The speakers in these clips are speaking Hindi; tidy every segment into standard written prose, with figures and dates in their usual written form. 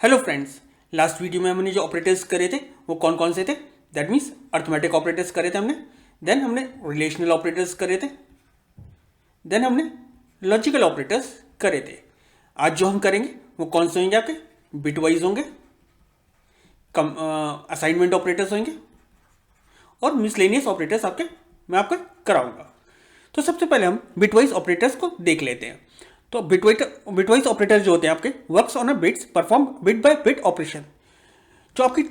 हेलो फ्रेंड्स, लास्ट वीडियो में हमने जो ऑपरेटर्स करे थे वो कौन कौन से थे। दैट मीन्स अर्थमेटिक ऑपरेटर्स करे थे हमने, देन हमने रिलेशनल ऑपरेटर्स करे थे, देन हमने लॉजिकल ऑपरेटर्स करे थे। आज जो हम करेंगे वो कौन से होंगे? आपके बिटवाइज होंगे, असाइनमेंट ऑपरेटर्स होंगे और मिसलेनियस ऑपरेटर्स मैं आपका कराऊंगा। तो सबसे पहले हम बिटवाइज ऑपरेटर्स को देख लेते हैं। तो बिटवाइज ऑपरेटर्स जो होते हैं आपके works on a bits, perform bit by bit operation. जो आपकी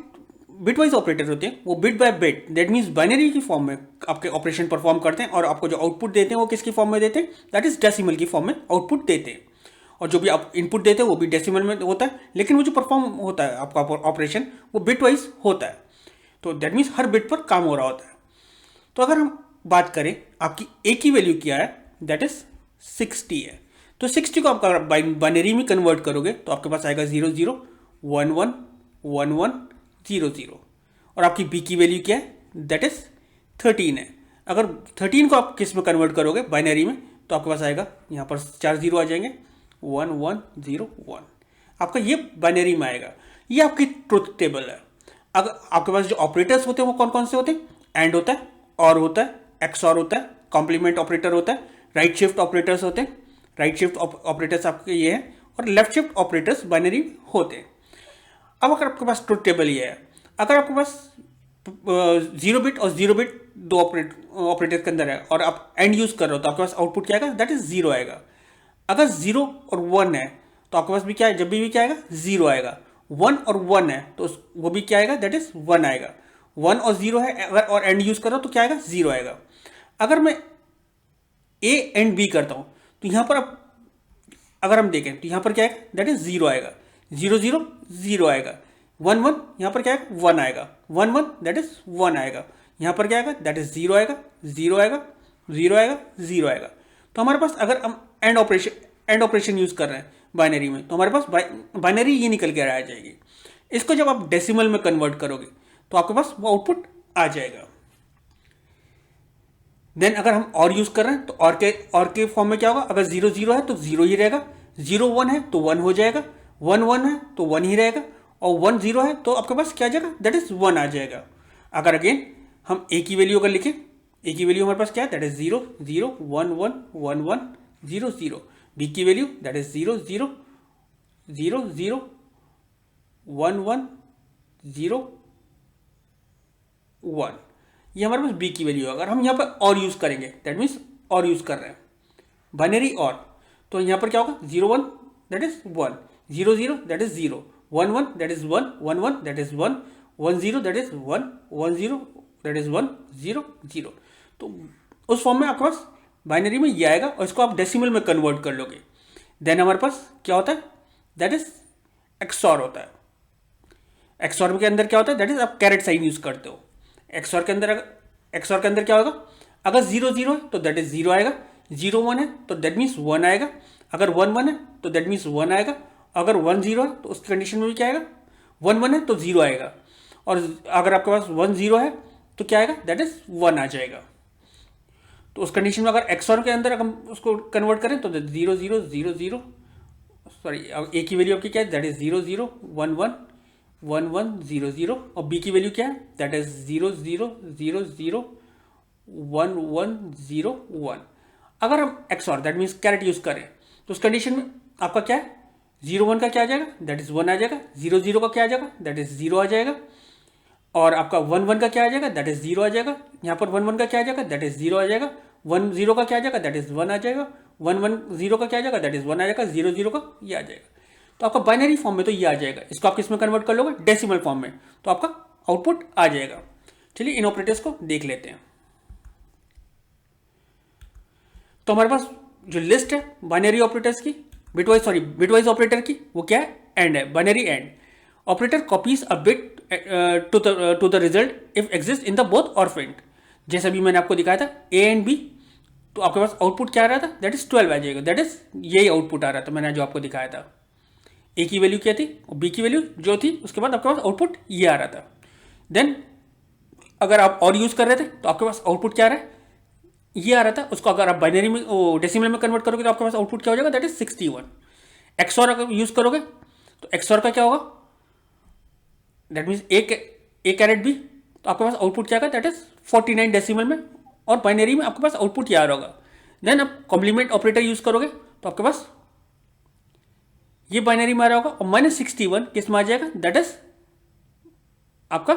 बिटवाइज ऑपरेटर होते हैं वो bit by bit, that means binary की फॉर्म में आपके ऑपरेशन परफॉर्म करते हैं और आपको जो आउटपुट देते हैं वो किसकी फॉर्म में देते हैं? दैट इज डेसिमल की फॉर्म में आउटपुट देते हैं। और जो भी आप इनपुट देते हैं वो भी डेसिमल में होता है, लेकिन वो जो परफॉर्म होता है आपका ऑपरेशन वो बिट वाइज होता है। तो दैट मीन्स हर बिट पर काम हो रहा होता है। तो अगर हम बात करें आपकी ए की वैल्यू क्या है, दैट इज 60 है। तो 60 को आप बाइनरी में कन्वर्ट करोगे तो आपके पास आएगा 0 0 1 1 1 1 0 0। और आपकी बी की वैल्यू क्या है? दैट इज 13 है। अगर 13 को आप किस में कन्वर्ट करोगे बाइनरी में तो आपके पास आएगा, यहाँ पर 4 जीरो आ जाएंगे, 1 1 0 1। आपका ये बाइनरी में आएगा। ये आपकी ट्रुथ टेबल है। अगर आपके पास जो ऑपरेटर्स होते हैं वो कौन कौन से होते हैं? एंड होता है, और होता है, एक्सऑर होता है, कॉम्प्लीमेंट ऑपरेटर होता है, राइट शिफ्ट ऑपरेटर्स होते हैं। राइट शिफ्ट ऑपरेटर्स आपके ये हैं और लेफ्ट शिफ्ट ऑपरेटर्स बाइनरी होते हैं। अब अगर आपके पास ट्रुथ टेबल ये है, अगर आपके पास 0 बिट और 0 बिट दो ऑपरेटर के अंदर है और आप एंड यूज कर रहे हो तो आपके पास आउटपुट क्या आएगा? दैट इज 0 आएगा। अगर 0 और 1 है तो आपके पास भी क्या है? जब भी क्या आएगा? 0 आएगा। 1 और 1 है तो वो भी क्या आएगा? दैट इज 1 आएगा। 1 और 0 है अगर और एंड यूज कर रहा हो तो क्या आएगा? 0 आएगा। अगर मैं ए एंड बी करता हूं तो यहां पर अब अगर हम देखें तो यहां पर क्या आएगा? दैट इज 0 आएगा। 0 0 0 आएगा। 1 1 यहां पर क्या आएगा? 1 आएगा। 1 1 दैट इज 1 आएगा। यहां पर क्या आएगा? दैट इज 0 आएगा, 0 आएगा, 0 आएगा, 0 आएगा। तो हमारे पास अगर हम एंड ऑपरेशन यूज कर रहे हैं बाइनरी में तो हमारे पास बाइनरी ये निकल के आ जाएगी। इसको जब आप डेसिमल में कन्वर्ट करोगे तो आपके पास वो आउटपुट आ जाएगा। देन अगर हम और यूज कर रहे हैं तो और के फॉर्म में क्या होगा? अगर 0 0 है तो 0 ही रहेगा, 0 1 है तो 1 हो जाएगा, 1 1 है तो 1 ही रहेगा, और 1 0 है तो आपके पास क्या आ जाएगा? दैट इज 1 आ जाएगा। अगर अगेन हम ए की वैल्यू अगर लिखें, ए की वैल्यू हमारे पास क्या है? That is 0 0 1 1 1 1 0 0। बी की वैल्यू दैट इज 0 0 0 0 1 1 0 1। ये हमारे पास बी की वैल्यू है। अगर हम यहाँ पर और यूज करेंगे दैट मीन्स और यूज कर रहे हैं बाइनरी और, तो यहाँ पर क्या होगा? 0 1 that is 1, 0 0 that is 0, 1 1 that is 1, 1 1 that is 1, 1 0 that is 1, 1 0 that is 1 0 0। तो उस फॉर्म में आपके पास बाइनरी में ये आएगा और इसको आप डेसिमल में कन्वर्ट कर लोगे। देन हमारे पास क्या होता है? दैट इज एक्सॉर होता है। एक्सॉर के अंदर क्या होता है? दैट इज आप कैरेट साइन यूज करते हो। एक्सॉर के अंदर क्या होगा? अगर 0 0 है तो दैट इज 0 आएगा, 0 1 है तो दैट मीन्स 1 आएगा, अगर 1 1 है तो दैट मीन्स 1 आएगा, अगर 1 0 है तो उस कंडीशन में भी क्या आएगा? 1 1 है तो 0 आएगा, और अगर आपके पास 1 0 है तो क्या आएगा? दैट इज 1 आ जाएगा। तो उस कंडीशन में अगर एक्सॉर के अंदर हम उसको कन्वर्ट करें तो 0 0 0 0, सॉरी ए की वैल्यू आपकी क्या है? दैट इज 0 0 1 1 1 1 0 0, और बी की वैल्यू क्या है? That is 0 0 0 0 1 1 0 1। अगर हम XOR that means caret use करें तो उस कंडीशन में आपका क्या है? 0 1 का क्या आ जाएगा? दैट इज 1 आ जाएगा, 0 0 का क्या आ जाएगा? दैट इज 0 आ जाएगा, और आपका 1 1 का क्या आ जाएगा? दैट इज 0 आ जाएगा। यहाँ पर 1 1 का क्या आ जाएगा? दैट इज 0 आ जाएगा। 1 0 का क्या आ जाएगा? दैट इज 1 आ जाएगा। 1 1 0 का क्या आ जाएगा? दैट इज 1 आ जाएगा। 0 0 का ये आ जाएगा। तो आपका बाइनरी फॉर्म में तो ये आ जाएगा। इसको आप किस में कन्वर्ट कर लोगे? डेसिमल फॉर्म में, तो आपका आउटपुट आ जाएगा। चलिए इन ऑपरेटर्स को देख लेते हैं। तो हमारे पास जो लिस्ट है बाइनरी ऑपरेटर्स की, बिटवाइज ऑपरेटर की, वो क्या है? एंड है, binary and operator copies a bit to the result if exist in the both और प्रिंट। जैसे अभी मैंने आपको दिखाया था ए एंड बी, तो आपके पास आउटपुट क्या आ रहा था? दैट इज 12 आ जाएगा। दैट इज यही आउटपुट आ रहा था मैंने जो आपको दिखाया था। ए की वैल्यू क्या थी और बी की वैल्यू जो थी, उसके बाद आपके पास आउटपुट ये आ रहा था। देन अगर आप और यूज कर रहे थे तो आपके पास आउटपुट क्या आ रहा है? ये आ रहा था। उसको अगर आप बाइनरी में डेसिमल में कन्वर्ट करोगे तो आपके पास आउटपुट क्या हो जाएगा? That is 61। एक्सॉर अगर यूज करोगे तो एक्सॉर का क्या होगा? That means A caret B, तो आपके पास आउटपुट क्या आएगा, दैट इज 49 डेसिमल में, और बाइनरी में आपके पास आउटपुट यार होगा। देन आप कॉम्प्लीमेंट ऑपरेटर यूज करोगे तो आपके पास ये बाइनरी में आ रहा होगा, और -61 किस में आ जाएगा, दैट इज आपका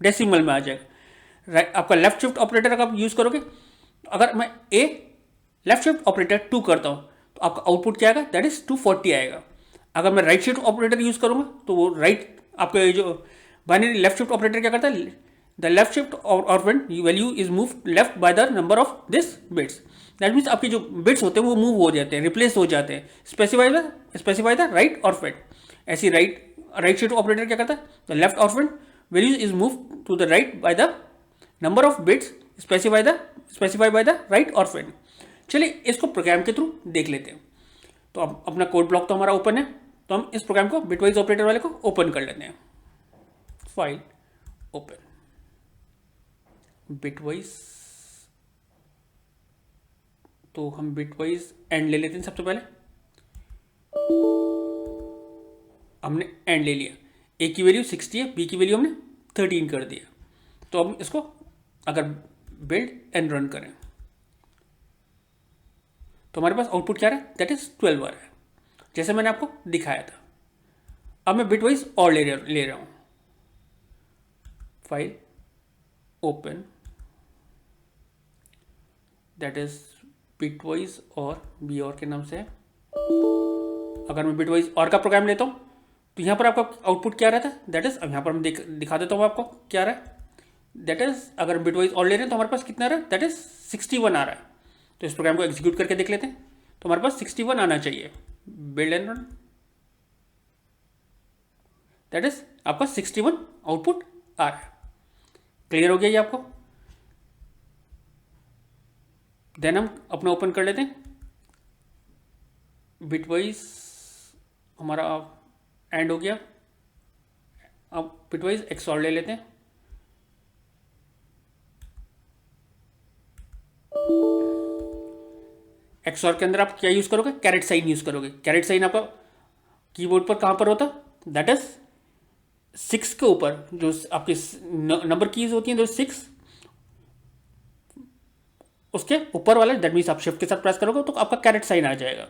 डेसिमल में आ जाएगा। राइट, आपका लेफ्ट शिफ्ट ऑपरेटर का आप यूज करोगे, अगर मैं ए लेफ्ट शिफ्ट ऑपरेटर 2 करता हूं तो आपका आउटपुट क्या आएगा, दैट इज 240 आएगा। अगर मैं राइट शिफ्ट ऑपरेटर यूज करूंगा तो वो राइट आपका जो बाइनरी लेफ्ट शिफ्ट ऑपरेटर क्या करता है, the left shift operand value is move left by the number of this bits. That means आपके जो बिट्स होते हैं वो मूव हो जाते हैं, रिप्लेस हो जाते हैं, स्पेसिफाई द राइट ऑपरेंड। ऐसी राइट शिफ्ट ऑपरेटर क्या करता है, the left operand value is move to the right by the number of bits specify by the right operand. चलिए इसको प्रोग्राम के थ्रू देख लेते हैं। तो अब अपना कोड ब्लॉक तो हमारा ओपन है, तो हम इस प्रोग्राम को बिटवाइज ऑपरेटर वाले को ओपन कर लेते हैं। फाइल ओपन बिटवाइज, तो हम बिटवाइज एंड ले लेते हैं। सबसे पहले हमने एंड ले लिया, ए की वैल्यू 60 है, बी की वैल्यू हमने 13 कर दिया। तो अब इसको अगर बिल्ड एंड रन करें तो हमारे पास आउटपुट क्या है, दैट इज 12 आ रहा है, जैसे मैंने आपको दिखाया था। अब मैं बिटवाइज और ले रहा हूं। File open, that is bitwise और बी और के नाम से है। अगर मैं बिटवाइज और का प्रोग्राम लेता हूं तो यहां पर आपका आउटपुट क्या रहता है, दैट इज, अब यहां पर हम दिखा देता हूं आपको क्या रहा है, दैट इज अगर बिटवाइज और ले रहे हैं तो हमारे पास कितना रहा है, दैट इज 61 आ रहा है। तो इस प्रोग्राम को एग्जीक्यूट करके देख लेते हैं, तो हमारे पास 61 आना चाहिए। Build and run, that is आपका 61 आउटपुट आ रहा है। क्लियर हो गया ये आपको। देन हम अपना ओपन कर लेते हैं, बिटवाइज हमारा एंड हो गया। अब बिटवाइज एक्सऑर ले लेते हैं। एक्सऑर के अंदर आप क्या यूज करोगे, कैरेट साइन यूज करोगे। कैरेट साइन आपका कीबोर्ड पर कहां पर होता है, दैट इज 6 के ऊपर जो आपकी नंबर कीज होती हैं, जो 6 उसके ऊपर वाले, दैट मीन्स आप शिफ्ट के साथ प्रेस करोगे तो आपका कैरेट साइन आ जाएगा।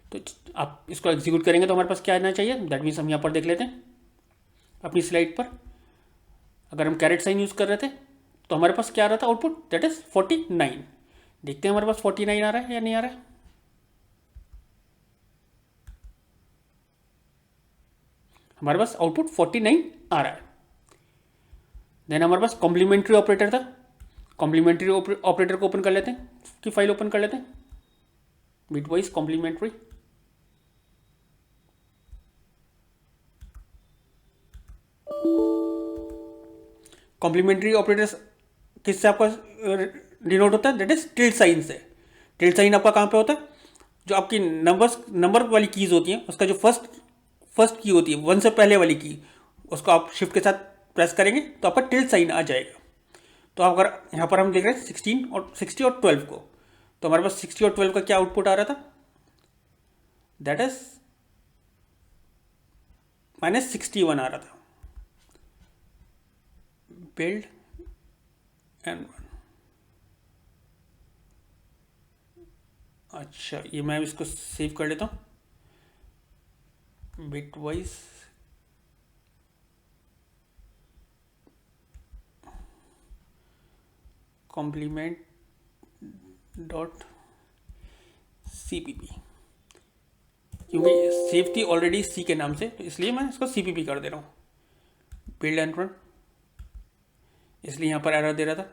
तो आप इसको एग्जीक्यूट करेंगे तो हमारे पास क्या आना चाहिए, दैट मीन्स हम यहाँ पर देख लेते हैं अपनी स्लाइड पर। अगर हम कैरेट साइन यूज कर रहे थे तो हमारे पास क्या आ रहा था आउटपुट, दैट इज 49। देखते हैं हमारे पास 49 आ रहा है या नहीं आ रहा है। हमारे पास आउटपुट 49 आ रहा है। देन हमारे पास कॉम्प्लीमेंट्री ऑपरेटर था, कॉम्प्लीमेंट्री ऑपरेटर को ओपन कर लेते हैं, उसकी फाइल ओपन कर लेते हैं, बिटवाइज कॉम्प्लीमेंट्री। कॉम्प्लीमेंट्री ऑपरेटर किससे आपका डिनोट होता है, दैट इज टिल्ड साइन से। टिल्ड साइन आपका कहाँ पे होता है, जो आपकी नंबर वाली कीज होती हैं उसका जो फर्स्ट की होती है, 1 से पहले वाली की, उसको आप शिफ्ट के साथ प्रेस करेंगे तो आपका टिल्ड साइन आ जाएगा। तो अगर यहाँ पर हम देख रहे हैं 60 और 12 को, तो हमारे पास 60 और 12 का क्या आउटपुट आ रहा था, दैट इज -61 आ रहा था। Build and run. अच्छा, ये मैं इसको सेव कर लेता हूँ, बिटवाइज कॉम्प्लीमेंट .cpp, क्योंकि सेव थी ऑलरेडी सी के नाम से, तो इसलिए मैं इसको cpp कर दे रहा हूँ। बिल्ड एंड रन, इसलिए यहाँ पर एरर दे रहा था।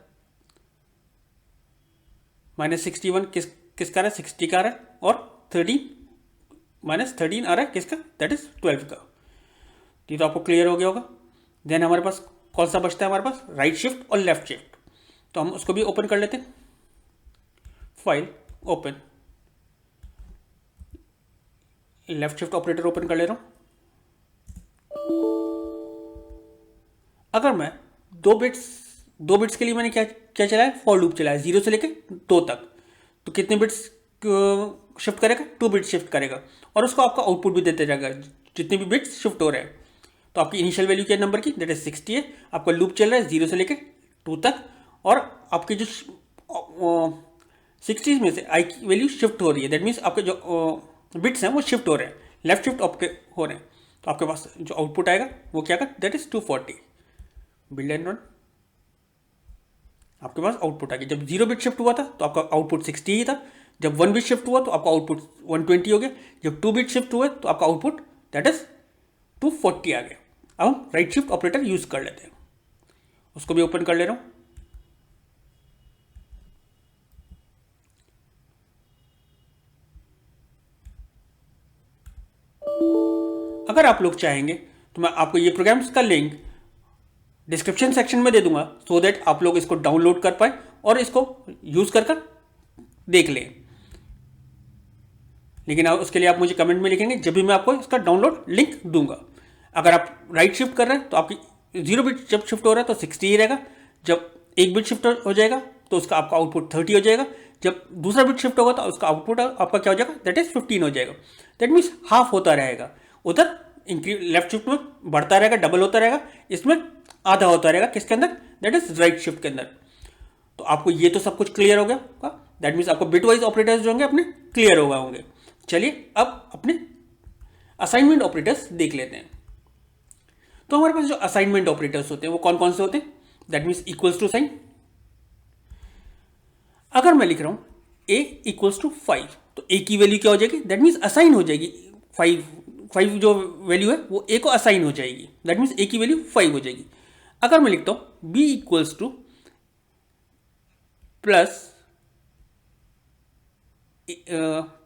-61 किसका रहा है, 60 का रहा है, और 13 -13 आ रहा है किसका, दैट इज 12 का। ये तो आपको क्लियर हो गया होगा। देन हमारे पास कौन सा बचता है, हमारे पास राइट शिफ्ट और लेफ्ट शिफ्ट, तो हम उसको भी ओपन कर लेते हैं। File open, left shift operator open कर ले रहा हूं। अगर मैं दो बिट्स के लिए मैंने क्या चलाया, फॉर लूप चलाया 0 से लेकर 2 तक, तो कितने बिट्स शिफ्ट करेगा, 2 बिट्स शिफ्ट करेगा, और उसको आपका आउटपुट भी देते जाएगा जितने भी बिट्स शिफ्ट हो रहे हैं। तो आपकी इनिशियल वैल्यू क्या है नंबर की, दैट इज 60 है। आपका लूप चल रहा है 0 से लेकर 2 तक, और आपके जो 60 में से आई की वैल्यू शिफ्ट हो रही है, दैट मीन्स आपके जो बिट्स हैं वो शिफ्ट हो रहे हैं, लेफ्ट शिफ्ट आपके हो रहे हैं। तो आपके पास जो आउटपुट आएगा वो क्या का, that is 240। Build and run. आपके पास आउटपुट आ गया। जब 0 बिट शिफ्ट हुआ था तो आपका आउटपुट 60 ही था। जब 1 बिट शिफ्ट हुआ तो आपका आउटपुट 120 हो गया। जब 2 बिट शिफ्ट हुआ तो आपका आउटपुट दैट इज 240 आ गया। अब हम राइट शिफ्ट ऑपरेटर यूज कर लेते हैं, उसको भी ओपन कर ले रहा हूं। अगर आप लोग चाहेंगे तो मैं आपको ये प्रोग्राम्स का लिंक डिस्क्रिप्शन सेक्शन में दे दूंगा, सो दैट आप लोग इसको डाउनलोड कर पाए और इसको यूज कर देख लें। लेकिन उसके लिए आप मुझे कमेंट में लिखेंगे जब भी मैं आपको इसका डाउनलोड लिंक दूंगा। अगर आप राइट शिफ्ट कर रहे हैं तो आपकी 0 बिट जब शिफ्ट हो रहा है तो 60 ही रहेगा। जब 1 बिट शिफ्ट हो जाएगा तो उसका आपका आउटपुट 30 हो जाएगा। जब दूसरा बिट शिफ्ट होगा तो उसका आउटपुट आपका क्या हो जाएगा, दैट इज 15 हो जाएगा। दैट मीन्स हाफ होता रहेगा। उधर लेफ्ट शिफ्ट में बढ़ता रहेगा, डबल होता रहेगा, इसमें आधा होता रहेगा। किसके अंदर, दैट इज राइट शिफ्ट के अंदर। तो आपको ये तो सब कुछ क्लियर हो गया। दैट मीन्स आपको बिट वाइज ऑपरेटर्स जो होंगे अपने क्लियर हो गए होंगे। चलिए अब अपने असाइनमेंट ऑपरेटर्स देख लेते हैं। तो हमारे पास जो असाइनमेंट ऑपरेटर्स होते हैं वो कौन कौन से होते हैं, that means equals to sign. अगर मैं लिख रहा हूं a इक्वल्स टू 5 तो a की वैल्यू क्या हो जाएगी, दैट मीन्स असाइन हो जाएगी। 5 जो वैल्यू है वो a को असाइन हो जाएगी, दैट मीन्स a की वैल्यू 5 हो जाएगी। अगर मैं लिखता हूं b equals to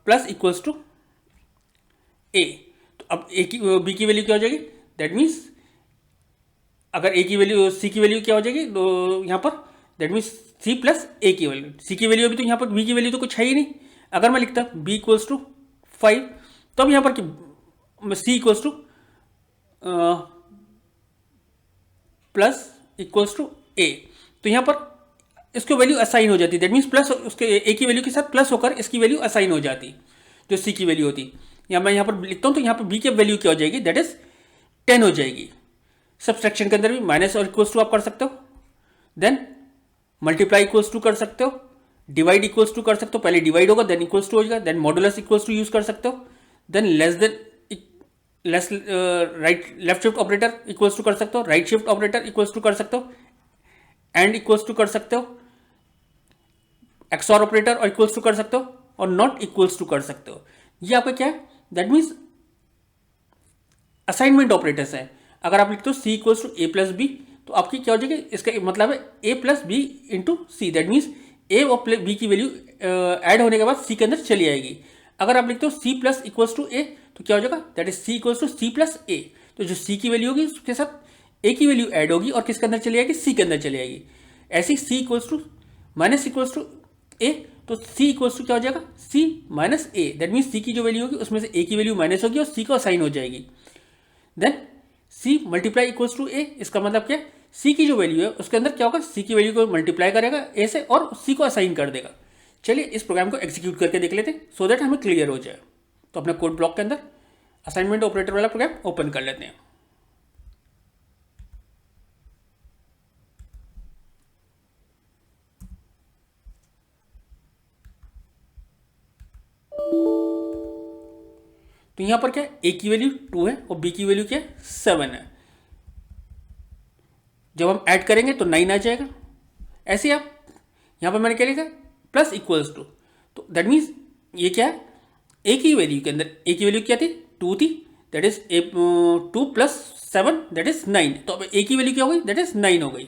plus equals to a, तो अब a की b की वैल्यू क्या हो जाएगी, दैट मीन्स अगर a की वैल्यू c की वैल्यू क्या हो जाएगी तो यहां पर that means c plus a की वैल्यू, c की वैल्यू अभी तो यहां पर b की वैल्यू तो कुछ है ही नहीं। अगर मैं लिखता b इक्वल्स टू 5 तो अब यहां पर c equals to plus equals to a, तो यहां पर इसकी वैल्यू असाइन हो जाती है। दैट मीन्स प्लस उसके a की वैल्यू के साथ प्लस होकर इसकी वैल्यू असाइन हो जाती जो c की वैल्यू होती। या मैं यहां पर लिखता हूं तो यहां पर b की वैल्यू क्या हो जाएगी, दैट इज 10 हो जाएगी। सब्सट्रैक्शन के अंदर भी माइनस और इक्वल्स टू आप कर सकते हो, देन मल्टीप्लाई इक्वल्स टू कर सकते हो, डिवाइड इक्वल्स टू कर सकते हो। पहले डिवाइड होगा देन इक्वल्स टू हो जाएगा, then modulus equals to use कर सकते हो, then less right left shift operator equals to कर सकते हो, right shift operator equals to कर सकते हो, एंड इक्वल्स टू कर सकते हो, एक्सऑर ऑपरेटर और इक्वल्स टू कर सकते हो, और नॉट इक्वल्स टू कर सकते हो। ये आपका क्या है, दैट मीन्स असाइनमेंट ऑपरेटर्स है। अगर आप लिखते हो C equals to A plus B तो आपकी क्या हो जाएगी, इसका मतलब है A plus B into C, that means A और बी की वैल्यू ऐड होने के बाद सी के अंदर चली आएगी। अगर आप लिखते हो C plus equals to A तो क्या हो जाएगा, that is C equals to C plus A. तो जो सी की वैल्यू होगी उसके साथ ए की वैल्यू ऐड होगी और किसके अंदर चली आएगी, सी के अंदर चली आएगी। ऐसे ही C equals to minus equals to A तो सी इक्वल्स टू क्या हो जाएगा, C minus A, that means C की जो वैल्यू होगी उसमें से ए की वैल्यू माइनस होगी और सी को असाइन हो जाएगी। Then C multiply equals to A, इसका मतलब क्या है, सी की जो वैल्यू है उसके अंदर क्या होगा, सी की वैल्यू को मल्टीप्लाई करेगा ए से और सी को असाइन कर देगा। चलिए इस प्रोग्राम को एग्जीक्यूट करके देख लेते हैं सो दैट हमें क्लियर हो जाए। तो अपने कोड ब्लॉक के अंदर असाइनमेंट ऑपरेटर वाला प्रोग्राम ओपन कर लेते हैं। तो यहां पर क्या है, ए की वैल्यू 2 है और बी की वैल्यू क्या है, 7 है। जब हम ऐड करेंगे तो 9 आ जाएगा। ऐसे ही आप यहां पर मैंने क्या लिखा, प्लस इक्वल्स टू, तो दैट मीन्स ये क्या है, ए की वैल्यू के अंदर ए की वैल्यू क्या थी, 2 थी, that is 2 plus 7 that is 9। तो अब ए की वैल्यू क्या हो गई, दैट इज 9 हो गई।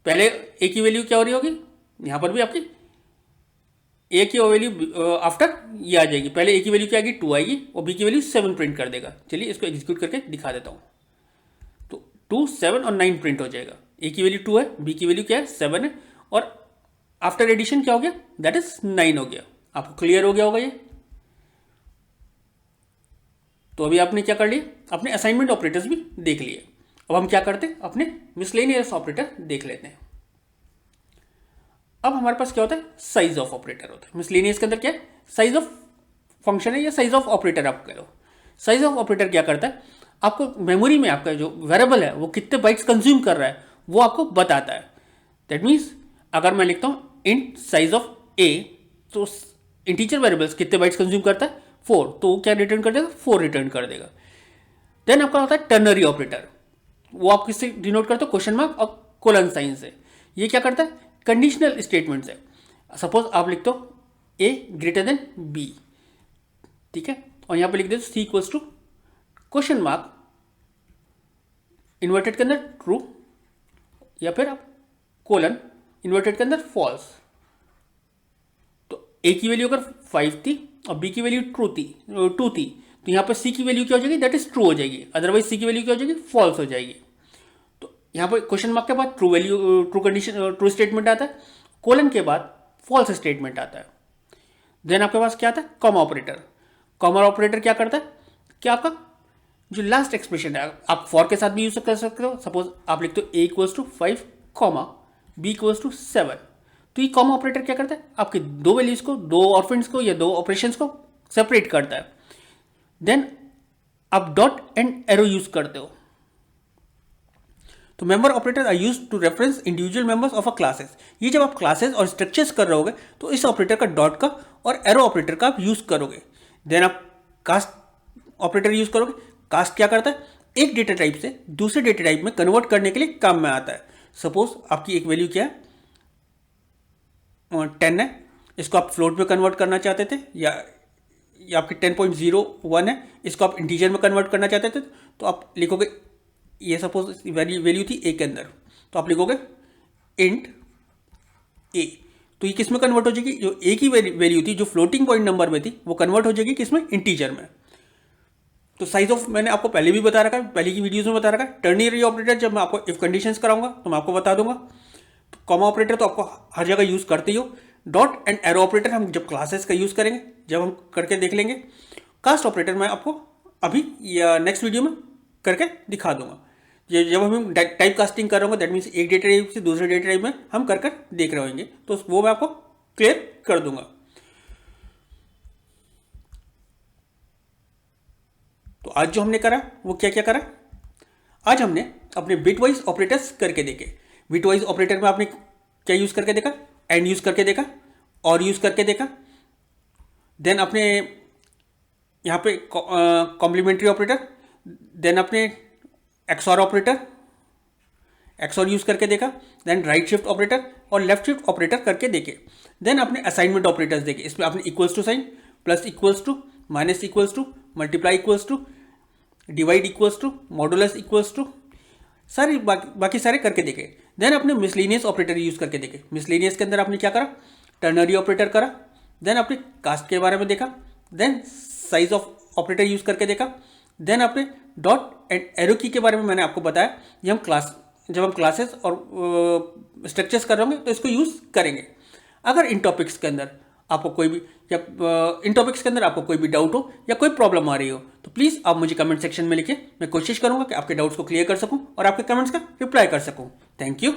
पहले ए की वैल्यू क्या हो रही होगी, यहां पर भी आपकी ए की वैल्यू आफ्टर ये आ जाएगी। पहले ए की वैल्यू क्या आएगी, 2 आएगी और बी की वैल्यू 7 प्रिंट कर देगा। चलिए इसको एग्जीक्यूट करके दिखा देता हूँ। तो 2, 7 और 9 प्रिंट हो जाएगा। ए की वैल्यू 2 है, बी की वैल्यू क्या है, 7 है, और आफ्टर एडिशन क्या हो गया, दैट इज 9 हो गया। आपको क्लियर हो गया होगा ये। तो अभी आपने क्या कर लिया, अपने असाइनमेंट ऑपरेटर्स भी देख लिए। अब हम क्या करते हैं, अपने मिसलेनियस ऑपरेटर देख लेते हैं। अब हमारे पास क्या होता है, साइज ऑफ ऑपरेटर होता है। मिसलेनियस के अंदर क्या है, साइज ऑफ फंक्शन है या साइज ऑफ ऑपरेटर आप कह लो। साइज ऑफ ऑपरेटर क्या करता है, आपको मेमोरी में आपका जो वेरिएबल है वो कितने बाइट्स कंज्यूम कर रहा है वो आपको बताता है। दैट मीन्स अगर मैं लिखता हूँ इंट साइज ऑफ ए, तो इंटीजर वेरिएबल्स कितने बाइट्स कंज्यूम करता है 4, तो वो क्या रिटर्न कर देगा 4 रिटर्न कर देगा। देन आपका होता है टर्नरी ऑपरेटर, वो आप किससे डिनोट करते हो क्वेश्चन मार्क और कोलन साइन से। ये क्या करता है कंडीशनल स्टेटमेंट से। सपोज आप लिखते हो ए ग्रेटर देन बी, ठीक है, और यहां पे लिख देते C equals to question mark inverted के अंदर ट्रू, या फिर आप कोलन इन्वर्टेड के अंदर फॉल्स। तो ए की वैल्यू अगर 5 थी और बी की वैल्यू 2 थी, तो यहाँ पर सी की वैल्यू क्या हो जाएगी दैट इज ट्रू हो जाएगी, अदरवाइज सी की वैल्यू क्या हो जाएगी फॉल्स हो जाएगी। तो यहाँ पर क्वेश्चन मार्क के बाद true value, true condition, true statement आता है, कोलन के बाद फॉल्स स्टेटमेंट आता है। देन आपके पास क्या आता है कॉमा ऑपरेटर। कॉमा ऑपरेटर क्या करता है कि आपका जो लास्ट एक्सप्रेशन है आप फॉर के साथ भी यूज कर सकते हो। सपोज आप लिखते हो A equals to 5 comma B equals to 7, तो ये कॉमा ऑपरेटर क्या करता है आपके दो वैल्यूज को, दो ऑपरेंड्स को या दो ऑपरेशंस को सेपरेट करता है। देन आप डॉट एंड एरो यूज करते हो। तो member operator are use to reference individual members of a classes. ये जब आप क्लासेस और स्ट्रक्चर्स कर रहे होगे तो इस ऑपरेटर का डॉट का और एरो ऑपरेटर का आप यूज करोगे। देन आप कास्ट ऑपरेटर यूज करोगे। कास्ट क्या करता है एक डेटा टाइप से दूसरे डेटा टाइप में कन्वर्ट करने के लिए काम में आता है। सपोज आपकी एक वैल्यू क्या है 10 है, इसको आप फ्लोट में कन्वर्ट करना चाहते थे, या आपकी 10.01 है, इसको आप इंटीजर में कन्वर्ट करना चाहते थे, तो आप लिखोगे, ये सपोज वैल्यू थी ए के अंदर, तो आप लिखोगे इंट ए, तो ये किस में कन्वर्ट हो जाएगी, जो ए की वैल्यू थी जो फ्लोटिंग पॉइंट नंबर में थी वो कन्वर्ट हो जाएगी किसमें इंटीजर में। तो साइज ऑफ मैंने आपको पहले भी बता रखा है, पहले की वीडियोस में बता रखा है। टर्नरी ऑपरेटर जब मैं आपको इफ कंडीशंस कराऊंगा तो मैं आपको बता दूंगा। तो कॉमा ऑपरेटर तो आपको हर जगह यूज करते ही हो। डॉट एंड एरो ऑपरेटर हम जब क्लासेस का यूज करेंगे, जब हम करके देख लेंगे। कास्ट ऑपरेटर मैं आपको अभी या नेक्स्ट वीडियो में करके दिखा दूंगा। ये जब हम टाइप कास्टिंग कर रहे होंगे दैट मीन्स एक डेटा टाइप से दूसरे डेटा टाइप में हम कर देख रहे होंगे, तो वो मैं आपको क्लियर कर दूंगा। तो आज जो हमने करा वो क्या क्या करा, आज हमने अपने बिटवाइज ऑपरेटर्स करके देखे। बिटवाइज ऑपरेटर में आपने क्या यूज करके देखा, एंड यूज करके देखा, और यूज करके देखा। देन अपने यहाँ पे कॉम्प्लीमेंट्री ऑपरेटर, देन अपने एक्सऑर ऑपरेटर, एक्सऑर यूज करके देखा। देन राइट शिफ्ट ऑपरेटर और लेफ्ट शिफ्ट ऑपरेटर करके देखे। देन अपने असाइनमेंट ऑपरेटर्स देखे, इसमें आपने equals to sign, plus equals to, minus equals to, multiply equals to, divide equals to, modulus equals to, सारे बाकी सारे करके देखे। देन अपने मिसलेनियस ऑपरेटर यूज करके देखे। मिसलेनियस के अंदर आपने क्या करा, टर्नरी ऑपरेटर करा। देन आपने कास्ट के बारे में देखा। Then size of operator use करके देखा। देन आपने डॉट एंड एरो की के बारे में मैंने आपको बताया, जब हम क्लासेस और स्ट्रक्चर्स कर रहे होंगे तो इसको यूज करेंगे। अगर इन टॉपिक्स के अंदर आपको कोई भी इन टॉपिक्स के अंदर आपको कोई भी डाउट हो या कोई प्रॉब्लम आ रही हो तो प्लीज़ आप मुझे कमेंट सेक्शन में लिखिए। मैं कोशिश करूंगा कि आपके डाउट्स को क्लियर कर सकूं और आपके कमेंट्स का रिप्लाई कर सकूं। Thank you.